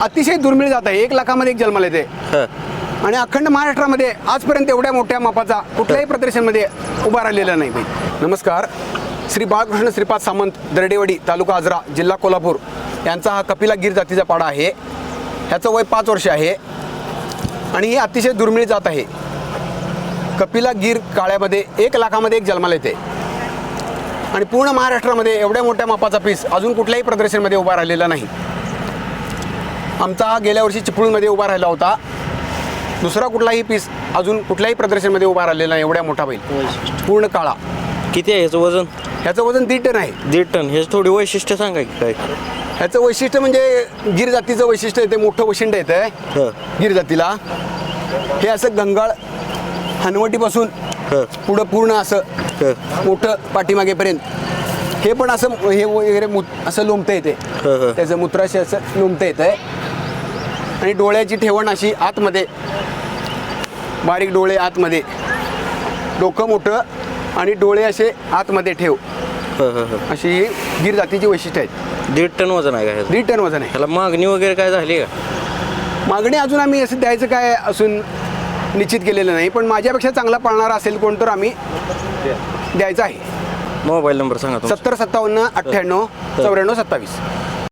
अतिशय दुर्मिळ जात आहे. 1 लाखामध्ये एक जन्माला येते हं. आणि अखंड महाराष्ट्रामध्ये आजपर्यंत एवढ्या मोठ्या मापाचा कुठल्याही प्रदर्शनमध्ये उभा राहिलेला नाही बैल. नमस्कार. श्री बाळकृष्ण श्रीपाद सामंत दरडेवाडी तालुका आजरा जिल्हा कोल्हापूर यांचा हा कपिला गिर जातीचा पाडा आहे. ह्याचं वय 5 वर्ष आहे आणि ही अतिशय दुर्मिळ जात आहे. कपिला गिर काळ्यामध्ये 1 लाखामध्ये एक जन्माला येते आणि पूर्ण महाराष्ट्रामध्ये एवढ्या मोठ्या मापाचा पीस अजून कुठल्याही प्रदर्शनमध्ये उभा राहिलेला नाही. आमचा हा गेल्या वर्षी चिपळूणमध्ये उभा राहिला होता. दुसरा कुठलाही पीस अजून कुठल्याही प्रदर्शनमध्ये उभा राहिलेला नाही. एवढ्या मोठा बैल पूर्ण काळा. किती आहे ह्याचं वजन? ह्याचं वजन 1.5 टन आहे. 1.5 टन. ह्याचं थोडी वैशिष्ट्य सांगा की काय? ह्याचं वैशिष्ट्य म्हणजे गिर जातीचं वैशिष्ट्य येते, मोठं वशिंड येतं हं. गिर जातीला. हे असं गंगाळ हनवटीपासून हं. पुढं पूर्ण असं हं. मोठं पाठीमागेपर्यंत हे पण असं हे वगैरे असं लोंबतं येते. हं. त्याचं मूत्राशी असं लोंबतं येतं आणि डोळ्याची ठेवण अशी आतमध्ये, बारीक डोळे आतमध्ये, डोकं मोठं आणि डोळे असे आतमध्ये ठेव, अशी ही गिर जातीची वैशिष्ट्य आहेत. 1.5 टन वजन आहे का ह्याचं? 1.5 टन वजन आहे. ह्याला मागणी वगैरे काय झाली का? मागणी अजून आम्ही असं द्यायचं काय असून निश्चित केलेलं नाही, पण माझ्यापेक्षा चांगला पाळणारा असेल कोण तर आम्ही द्यायचं आहे. मोबाईल नंबर सांगा तुमचा. 70 57 98 94 27.